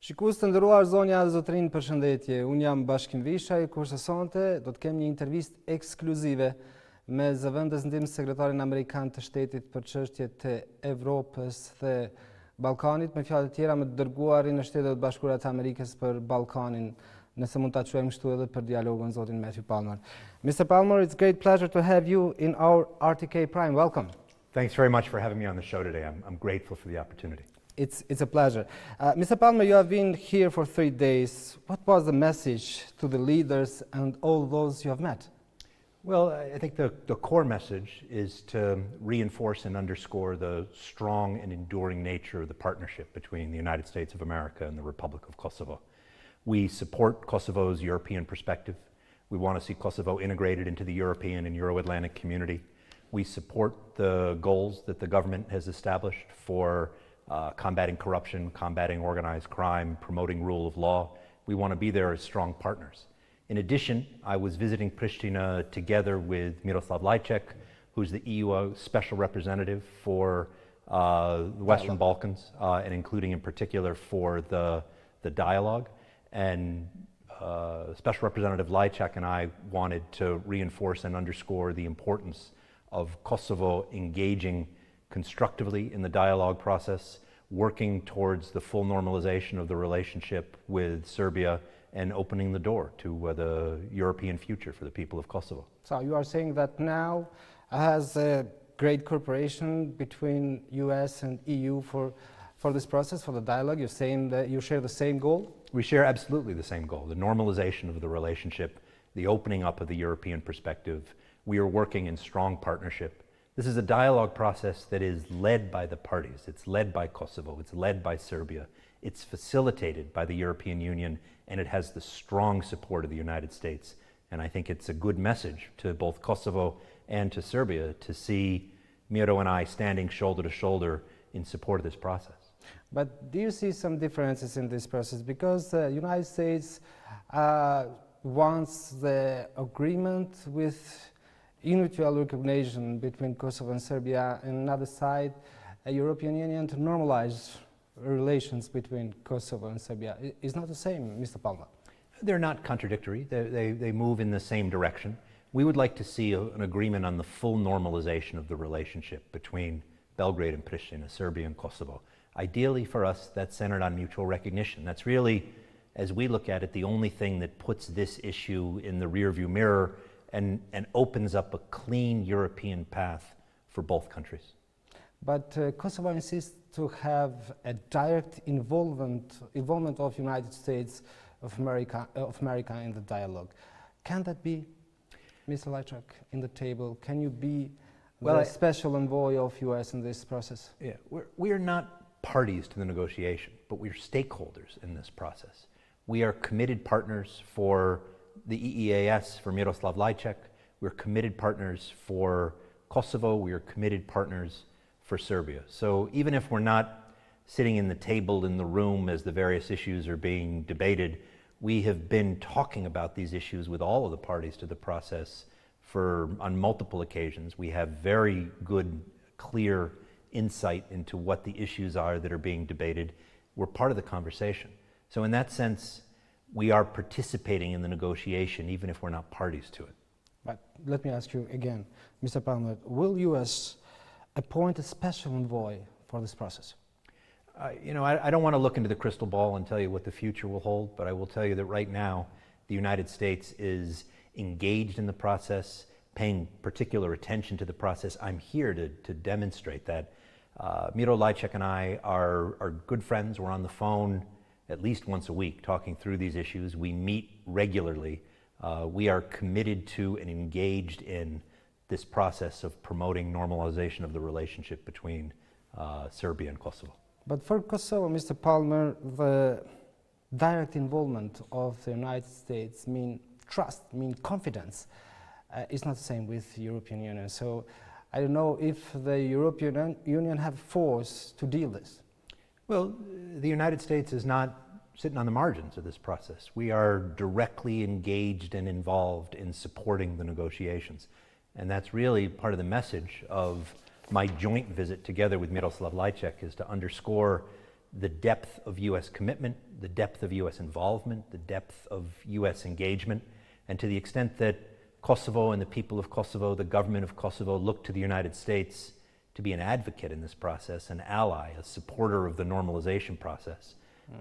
Shikues të nderuar, zonja dhe zotrin, përshëndetje. Unë jam Bashkim Vishaj, kur së sonte do të kem një intervistë ekskluzive me zëvendës ndihmë sekretarin Amerikan të shtetit për çështjet e Evropës dhe Ballkanit, me fjalë të tjera me dërguarin e Shtetet Bashkuara të Amerikës për Ballkanin, nëse mund ta quajmë kështu edhe për dialogun zotin Matthew Palmer. Mr. Palmer, it's a great pleasure to have you in our RTK Prime. Welcome. Thanks very much for having me on the show today. I'm grateful for the opportunity. It's a pleasure. Mr. Palmer, you have been here for 3 days. What was the message to the leaders and all those you have met? Well, I think the core message is to reinforce and underscore the strong and enduring nature of the partnership between the United States of America and the Republic of Kosovo. We support Kosovo's European perspective. We want to see Kosovo integrated into the European and Euro-Atlantic community. We support the goals that the government has established for combating corruption, combating organized crime, promoting rule of law. We want to be there as strong partners. In addition, I was visiting Pristina together with Miroslav Lajcek, who's the EU Special Representative for the Western Balkans, and including in particular for the dialogue. And Special Representative Lajcek and I wanted to reinforce and underscore the importance of Kosovo engaging constructively in the dialogue process, working towards the full normalization of the relationship with Serbia and opening the door to the European future for the people of Kosovo. So you are saying that now has a great cooperation between US and EU for this process, for the dialogue. You're saying that you share the same goal? We share absolutely the same goal, the normalization of the relationship, the opening up of the European perspective. We are working in strong partnership. This is a dialogue process that is led by the parties. It's led by Kosovo. It's led by Serbia. It's facilitated by the European Union, and it has the strong support of the United States. And I think it's a good message to both Kosovo and to Serbia to see Miro and I standing shoulder to shoulder in support of this process. But do you see some differences in this process? Because the United States wants the agreement with mutual recognition between Kosovo and Serbia, and another side, a European Union to normalize relations between Kosovo and Serbia. It's not the same, Mr. Palmer. They're not contradictory. They move in the same direction. We would like to see an agreement on the full normalization of the relationship between Belgrade and Pristina, Serbia and Kosovo. Ideally for us, that's centered on mutual recognition. That's really, as we look at it, the only thing that puts this issue in the rearview mirror and opens up a clean European path for both countries. But Kosovo insists to have a direct involvement of United States of America in the dialogue. Can that be, Mr. Lajcek, in the table? Can you be the special envoy of US in this process? Yeah, we are not parties to the negotiation, but we are stakeholders in this process. We are committed partners for the EEAS, for Miroslav Lajcek. We're committed partners for Kosovo. We are committed partners for Serbia. So even if we're not sitting in the table in the room as the various issues are being debated, we have been talking about these issues with all of the parties to the process on multiple occasions. We have very good, clear insight into what the issues are that are being debated. We're part of the conversation. So in that sense, we are participating in the negotiation, even if we're not parties to it. But let me ask you again, Mr. Palmer, will U.S. appoint a special envoy for this process? I don't want to look into the crystal ball and tell you what the future will hold, but I will tell you that right now, the United States is engaged in the process, paying particular attention to the process. I'm here to demonstrate that. Miro Lajcek and I are good friends. We're on the phone at least once a week talking through these issues. We meet regularly. We are committed to and engaged in this process of promoting normalization of the relationship between Serbia and Kosovo. But for Kosovo, Mr. Palmer, the direct involvement of the United States mean trust, mean confidence. It's not the same with the European Union. So I don't know if the European Union have force to deal this. Well, the United States is not sitting on the margins of this process. We are directly engaged and involved in supporting the negotiations. And that's really part of the message of my joint visit together with Miroslav Lajcek, is to underscore the depth of U.S. commitment, the depth of U.S. involvement, the depth of U.S. engagement, and to the extent that Kosovo and the people of Kosovo, the government of Kosovo, look to the United States to be an advocate in this process, an ally, a supporter of the normalization process,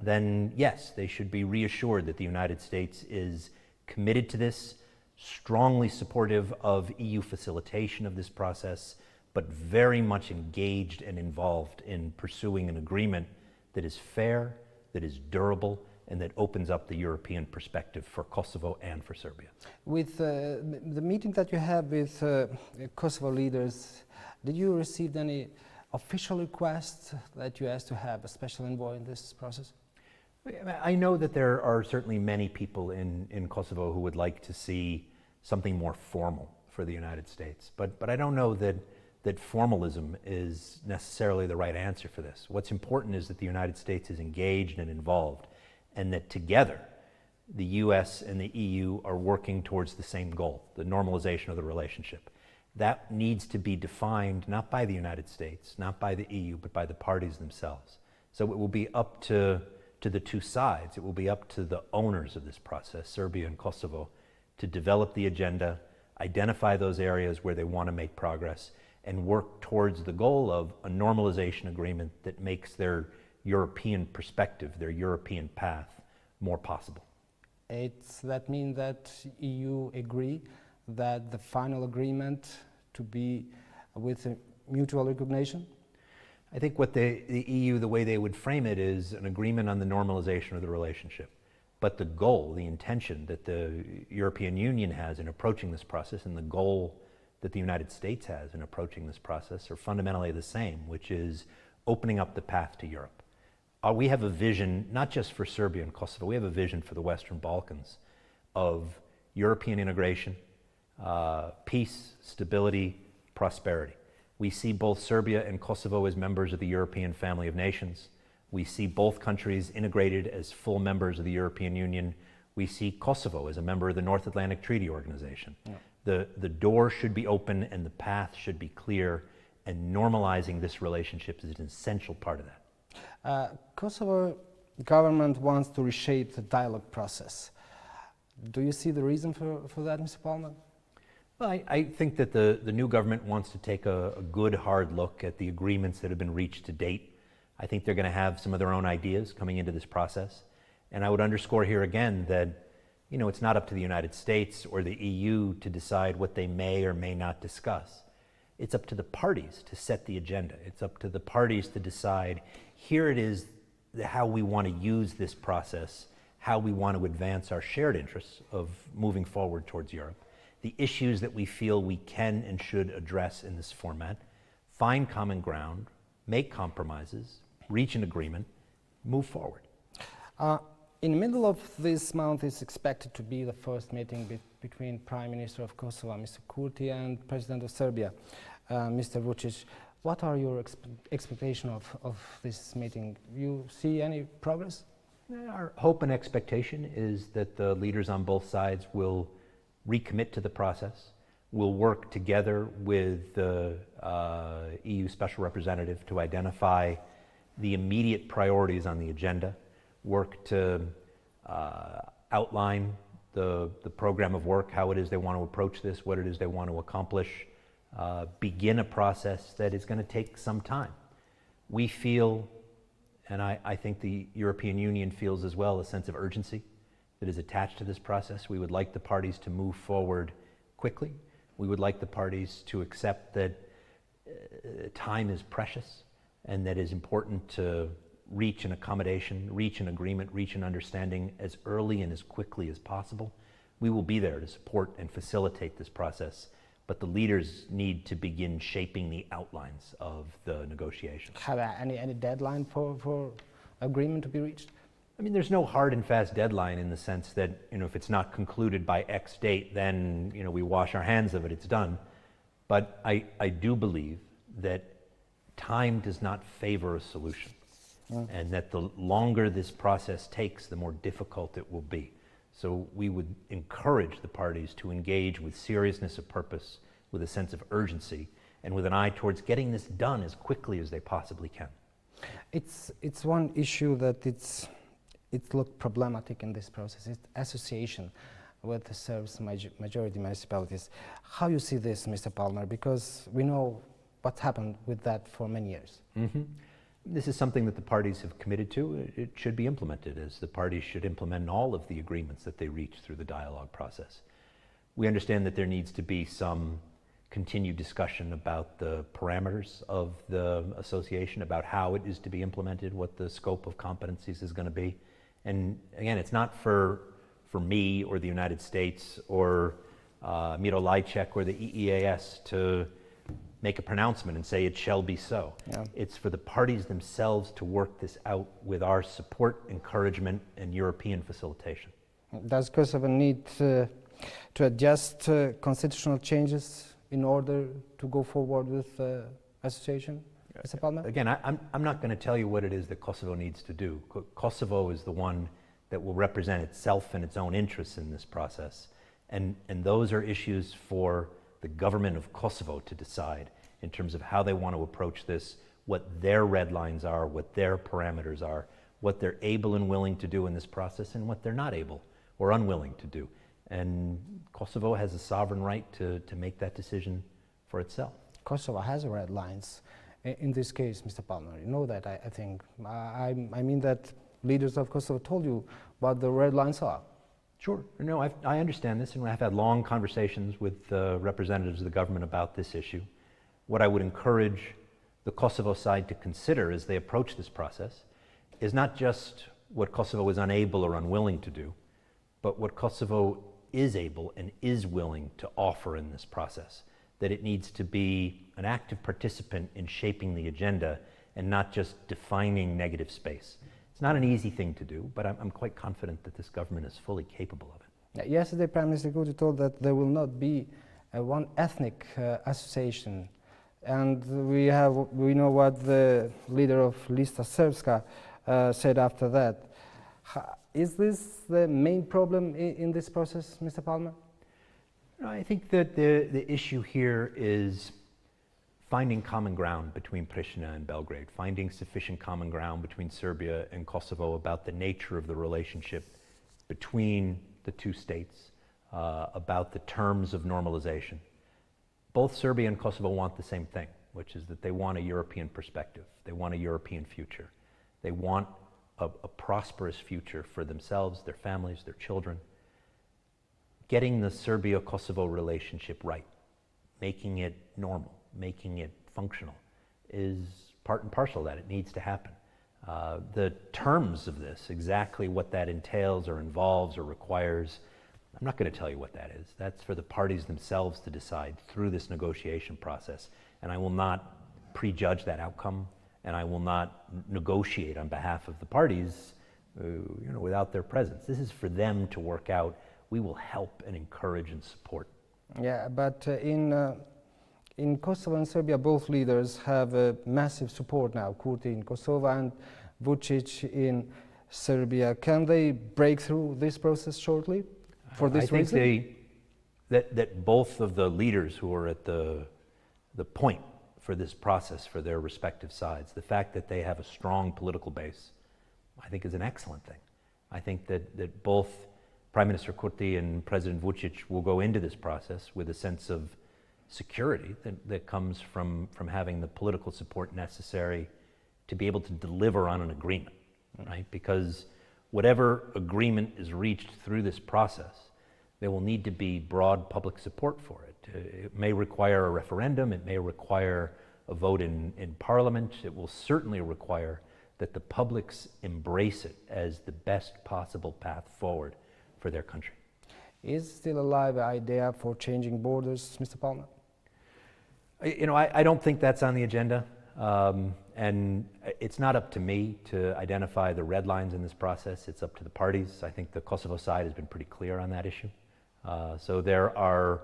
then yes, they should be reassured that the United States is committed to this, strongly supportive of EU facilitation of this process, but very much engaged and involved in pursuing an agreement that is fair, that is durable, and that opens up the European perspective for Kosovo and for Serbia. With the meeting that you had with Kosovo leaders, did you receive any official requests that you asked to have a special envoy in this process? I know that there are certainly many people in Kosovo who would like to see something more formal for the United States, but I don't know that formalism is necessarily the right answer for this. What's important is that the United States is engaged and involved, and that together the US and the EU are working towards the same goal, the normalization of the relationship. That needs to be defined not by the United States, not by the EU, but by the parties themselves. So it will be up to the two sides, it will be up to the owners of this process, Serbia and Kosovo, to develop the agenda, identify those areas where they want to make progress, and work towards the goal of a normalization agreement that makes their European perspective, their European path, more possible. That means that EU agree that the final agreement to be with a mutual recognition? I think what the EU, the way they would frame it, is an agreement on the normalization of the relationship. But the goal, the intention that the European Union has in approaching this process, and the goal that the United States has in approaching this process, are fundamentally the same, which is opening up the path to Europe. We have a vision, not just for Serbia and Kosovo, we have a vision for the Western Balkans of European integration, peace, stability, prosperity. We see both Serbia and Kosovo as members of the European family of nations. We see both countries integrated as full members of the European Union. We see Kosovo as a member of the North Atlantic Treaty Organization. Yeah. The door should be open and the path should be clear, and normalizing this relationship is an essential part of that. Kosovo government wants to reshape the dialogue process. Do you see the reason for that, Mr. Palmer? Well, I think that the new government wants to take a good, hard look at the agreements that have been reached to date. I think they're going to have some of their own ideas coming into this process. And I would underscore here again that, it's not up to the United States or the EU to decide what they may or may not discuss. It's up to the parties to set the agenda. It's up to the parties to decide, here it is, how we want to use this process, how we want to advance our shared interests of moving forward towards Europe, the issues that we feel we can and should address in this format, find common ground, make compromises, reach an agreement, move forward. In the middle of this month is expected to be the first meeting between Prime Minister of Kosovo, Mr. Kurti, and President of Serbia, Mr. Vučić. What are your expectations of this meeting? You see any progress? Our hope and expectation is that the leaders on both sides will recommit to the process. We'll work together with the EU Special Representative to identify the immediate priorities on the agenda, work to outline the program of work, how it is they want to approach this, what it is they want to accomplish, begin a process that is going to take some time. We feel, and I think the European Union feels as well, a sense of urgency that is attached to this process. We would like the parties to move forward quickly. We would like the parties to accept that time is precious and that it is important to reach an accommodation, reach an agreement, reach an understanding as early and as quickly as possible. We will be there to support and facilitate this process, but the leaders need to begin shaping the outlines of the negotiations. Have any deadline for agreement to be reached? I mean, there's no hard and fast deadline in the sense that, if it's not concluded by X date, then, we wash our hands of it, it's done. But I do believe that time does not favor a solution, and that the longer this process takes, the more difficult it will be. So we would encourage the parties to engage with seriousness of purpose, with a sense of urgency, and with an eye towards getting this done as quickly as they possibly can. It's one issue that it looked problematic in this process. It's association with the Serbs majority municipalities. How you see this, Mr. Palmer? Because we know what happened with that for many years. Mm-hmm. This is something that the parties have committed to. It should be implemented, as the parties should implement all of the agreements that they reach through the dialogue process. We understand that there needs to be some continued discussion about the parameters of the association, about how it is to be implemented, what the scope of competencies is going to be. And again, it's not for me or the United States or Miro Lajcek or the EEAS to make a pronouncement and say it shall be so. Yeah. It's for the parties themselves to work this out with our support, encouragement, and European facilitation. Does Kosovo need to adjust constitutional changes in order to go forward with association, Mr. Palmer? Again, I'm not going to tell you what it is that Kosovo needs to do. Kosovo is the one that will represent itself and its own interests in this process. And those are issues for the government of Kosovo to decide in terms of how they want to approach this, what their red lines are, what their parameters are, what they're able and willing to do in this process, and what they're not able or unwilling to do. And Kosovo has a sovereign right to make that decision for itself. Kosovo has red lines in this case, Mr. Palmer. You know that, I think. I mean that leaders of Kosovo told you what the red lines are. Sure. No, I understand this, and I've had long conversations with representatives of the government about this issue. What I would encourage the Kosovo side to consider as they approach this process is not just what Kosovo is unable or unwilling to do, but what Kosovo is able and is willing to offer in this process, that it needs to be an active participant in shaping the agenda and not just defining negative space. It's not an easy thing to do, but I'm quite confident that this government is fully capable of it. Yesterday, Prime Minister Kurti told that there will not be one ethnic association, and we know what the leader of Lista Srpska said after that. Is this the main problem in this process, Mr. Palmer? I think that the issue here is finding common ground between Pristina and Belgrade, finding sufficient common ground between Serbia and Kosovo about the nature of the relationship between the two states, about the terms of normalization. Both Serbia and Kosovo want the same thing, which is that they want a European perspective. They want a European future. They want a prosperous future for themselves, their families, their children. Getting the Serbia-Kosovo relationship right, making it normal, making it functional, is part and parcel of that. It needs to happen. The terms of this, exactly what that entails or involves or requires, I'm not going to tell you what that is. That's for the parties themselves to decide through this negotiation process. And I will not prejudge that outcome, and I will not negotiate on behalf of the parties without their presence. This is for them to work out. We will help and encourage and support. Yeah, but in Kosovo and Serbia, both leaders have massive support now, Kurti in Kosovo and Vučić in Serbia. Can they break through this process shortly for this reason? I think that both of the leaders who are at the point for this process for their respective sides, the fact that they have a strong political base, I think is an excellent thing. I think that both Prime Minister Kurti and President Vučić will go into this process with a sense of security that comes from having the political support necessary to be able to deliver on an agreement, right? Because whatever agreement is reached through this process, there will need to be broad public support for it. It may require a referendum, it may require a vote in Parliament, it will certainly require that the publics embrace it as the best possible path forward for their country. Is still alive the idea for changing borders, Mr. Palmer? I don't think that's on the agenda, and it's not up to me to identify the red lines in this process. It's up to the parties. I think the Kosovo side has been pretty clear on that issue. So there are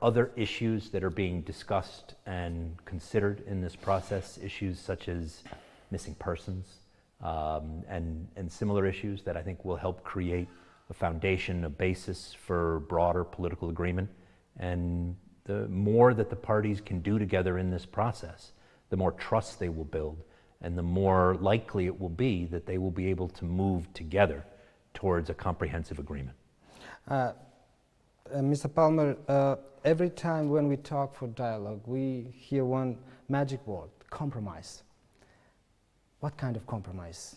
other issues that are being discussed and considered in this process, issues such as missing persons and similar issues that I think will help create a foundation, a basis for broader political agreement. And the more that the parties can do together in this process, the more trust they will build and the more likely it will be that they will be able to move together towards a comprehensive agreement. Mr. Palmer, every time when we talk for dialogue, we hear one magic word, compromise. What kind of compromise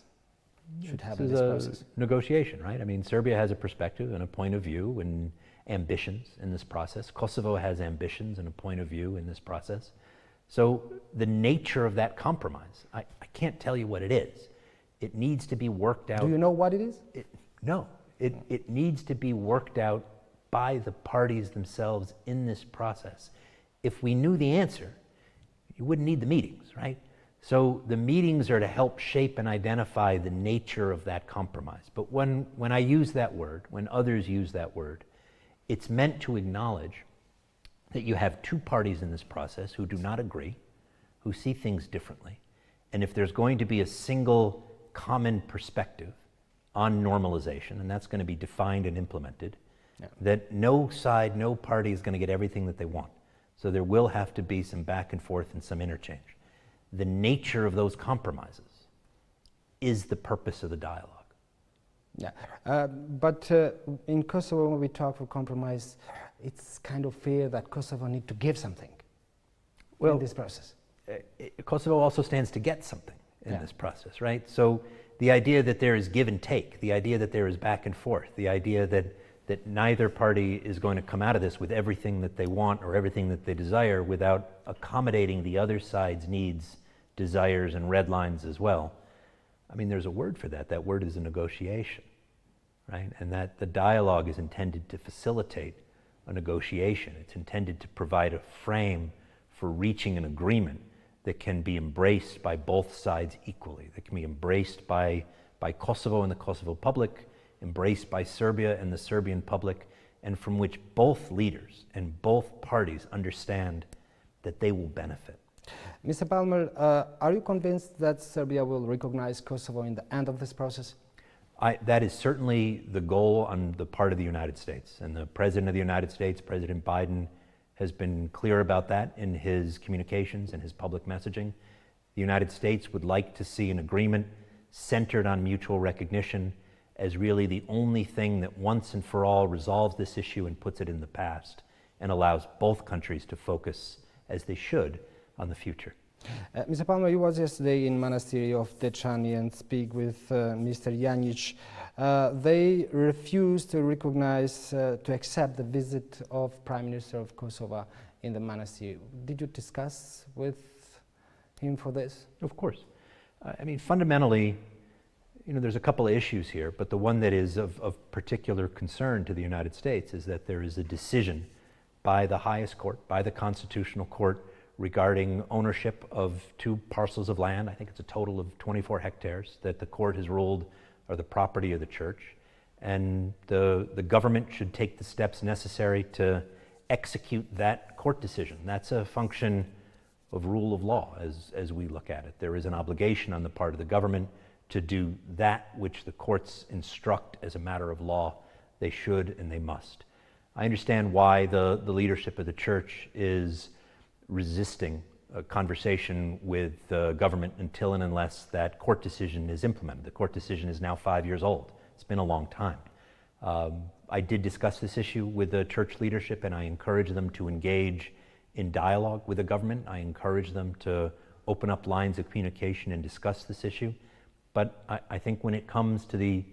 should happen in this process? Negotiation, right? I mean, Serbia has a perspective and a point of view and ambitions in this process. Kosovo has ambitions and a point of view in this process. So the nature of that compromise, I can't tell you what it is. It needs to be worked out. Do you know what it is? No. It needs to be worked out by the parties themselves in this process. If we knew the answer, you wouldn't need the meetings, right? So the meetings are to help shape and identify the nature of that compromise. But when I use that word, when others use that word, it's meant to acknowledge that you have two parties in this process who do not agree, who see things differently. And if there's going to be a single common perspective on normalization, and that's going to be defined and implemented, that no side, no party is going to get everything that they want. So there will have to be some back and forth and some interchange. The nature of those compromises is the purpose of the dialogue. Yeah, but in Kosovo, when we talk for compromise, it's kind of fear that Kosovo need to give something in this process. Kosovo also stands to get something in this process, right? So the idea that there is give and take, the idea that there is back and forth, the idea that neither party is going to come out of this with everything that they want or everything that they desire without accommodating the other side's needs, desires, and red lines as well. I mean, there's a word for that. That word is a negotiation, right? And that the dialogue is intended to facilitate a negotiation. It's intended to provide a frame for reaching an agreement that can be embraced by both sides equally, that can be embraced by Kosovo and the Kosovo public, embraced by Serbia and the Serbian public, and from which both leaders and both parties understand that they will benefit. Mr. Palmer, are you convinced that Serbia will recognize Kosovo in the end of this process? That is certainly the goal on the part of the United States. And the President of the United States, President Biden, has been clear about that in his communications and his public messaging. The United States would like to see an agreement centered on mutual recognition as really the only thing that once and for all resolves this issue and puts it in the past and allows both countries to focus, as they should, on the future. Mr. Palmer, you was yesterday in Monastery of Dečani and speak with Mr. Janjic. They refused to recognize, to accept the visit of Prime Minister of Kosovo in the monastery. Did you discuss with him for this? Of course. I mean, fundamentally, you know, there's a couple of issues here, but the one that is of particular concern to the United States is that there is a decision by the highest court, by the Constitutional Court, regarding ownership of two parcels of land. I think it's a total of 24 hectares that the court has ruled are the property of the church. And the government should take the steps necessary to execute that court decision. That's a function of rule of law as we look at it. There is an obligation on the part of the government to do that which the courts instruct as a matter of law they should and they must. I understand why the leadership of the church is resisting a conversation with the government until and unless that court decision is implemented. The court decision is now 5 years old. It's been a long time. I did discuss this issue with the church leadership, and I encourage them to engage in dialogue with the government. I encourage them to open up lines of communication and discuss this issue. But I think when it comes to the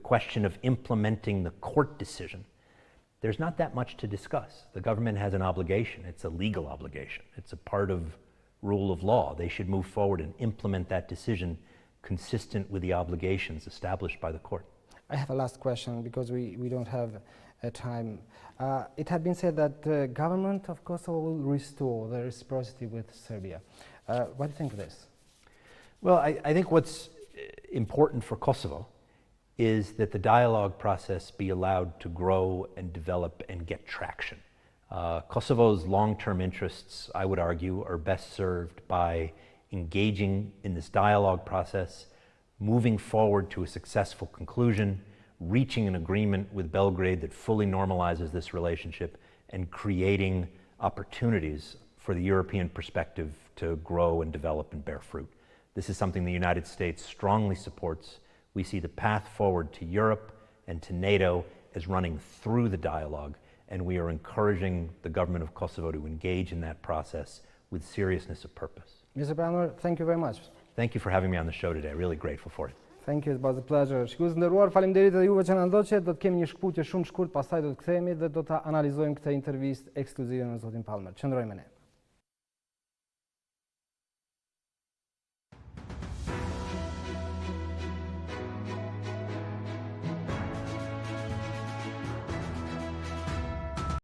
question of implementing the court decision, there's not that much to discuss. The government has an obligation. It's a legal obligation. It's a part of rule of law. They should move forward and implement that decision consistent with the obligations established by the court. I have a last question because we don't have time. It had been said that the government of Kosovo will restore the reciprocity with Serbia. What do you think of this? Well, I think what's important for Kosovo is that the dialogue process be allowed to grow and develop and get traction. Kosovo's long-term interests, I would argue, are best served by engaging in this dialogue process, moving forward to a successful conclusion, reaching an agreement with Belgrade that fully normalizes this relationship, and creating opportunities for the European perspective to grow and develop and bear fruit. This is something the United States strongly supports. We see the path forward to Europe and to NATO as running through the dialogue, and we are encouraging the government of Kosovo to engage in that process with seriousness of purpose. Mr. Palmer, thank you very much. Thank you for having me on the show today. Really grateful for it. Thank you, it was a pleasure. Shikues nderuar, faleminderit edhe juve që na ndoqët. Do të kemi një shkputje shumë shkurt, pastaj do të kthehemi dhe do ta analizojmë këtë intervistë ekskluzive me zotin Palmer. Qëndrojmë me ne.